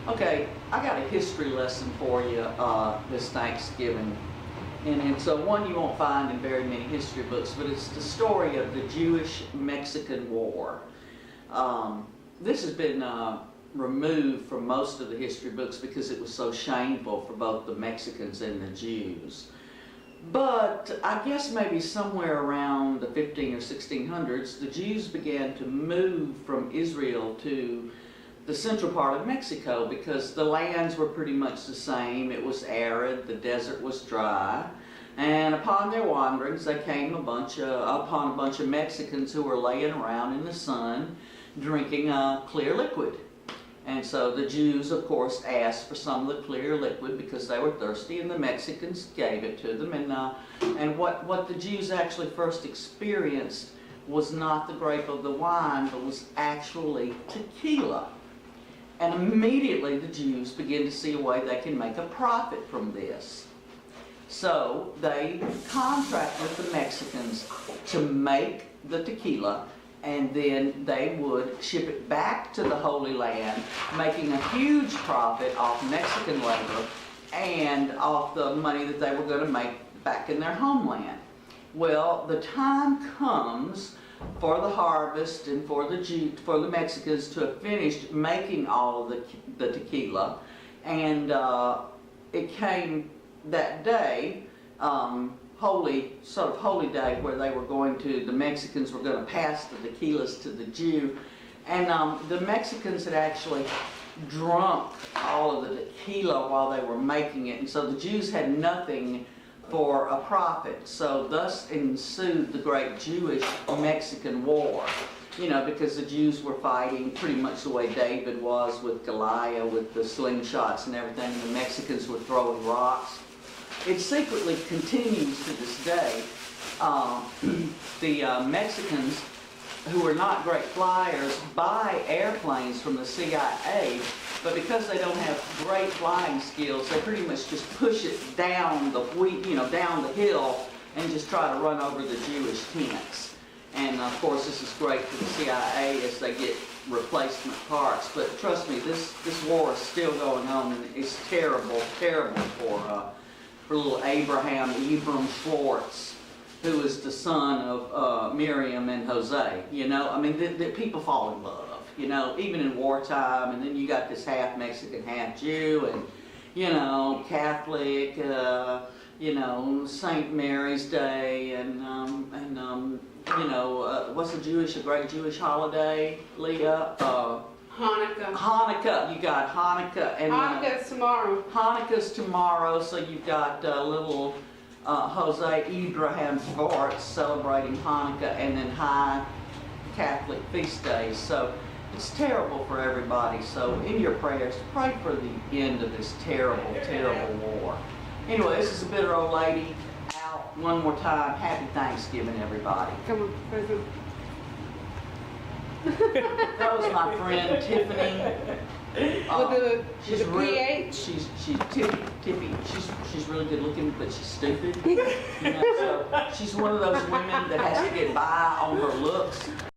Okay, I got a history lesson for you this Thanksgiving. And so one you won't find in very many history books, but it's the story of the Jewish-Mexican War. This has been removed from most of the history books because it was so shameful for both the Mexicans and the Jews. But I guess maybe somewhere around the 15 or 1600s, the Jews began to move from Israel to the central part of Mexico because the lands were pretty much the same. It was arid, the desert was dry, and upon their wanderings they came upon a bunch of Mexicans who were laying around in the sun drinking a clear liquid. And so the Jews, of course, asked for some of the clear liquid because they were thirsty, and the Mexicans gave it to them. And what the Jews actually first experienced was not the grape of the wine, but was actually tequila. And immediately the Jews begin to see a way they can make a profit from this. So they contract with the Mexicans to make the tequila, and then they would ship it back to the Holy Land, making a huge profit off Mexican labor and off the money that they were going to make back in their homeland. Well, the time comes for the harvest and for the Mexicans to have finished making all of the tequila, and it came that day, holy day, where they were going to, the Mexicans were going to pass the tequilas to the Jew, and the Mexicans had actually drunk all of the tequila while they were making it, and so the Jews had nothing for a profit. So thus ensued the great Jewish-Mexican War, because the Jews were fighting pretty much the way David was with Goliath, with the slingshots and everything, and the Mexicans were throwing rocks. It secretly continues to this day. The Mexicans, who are not great flyers, buy airplanes from the CIA, but because they don't have great flying skills, they pretty much just push it down down the hill and just try to run over the Jewish tents. And of course, this is great for the CIA as they get replacement parts. But trust me, this war is still going on, and it's terrible for little Abram Schwartz, who is the son of Miriam and Jose. The people fall in love, even in wartime. And then you got this half Mexican, half Jew, and Catholic, St. Mary's Day, and what's a great Jewish holiday, Leah? Hanukkah. Hanukkah. You got Hanukkah, and Hanukkah's tomorrow. Hanukkah's tomorrow, so you've got little Jose Abraham Schwartz celebrating Hanukkah, and then high Catholic feast days. So it's terrible for everybody. So in your prayers, pray for the end of this terrible, terrible war. Anyway, this is a bitter old lady out one more time. Happy Thanksgiving, everybody. Come on, present. That was my friend Tiffany. With the PH? She's Tippy. She's really good looking, but she's stupid. So she's one of those women that has to get by on her looks.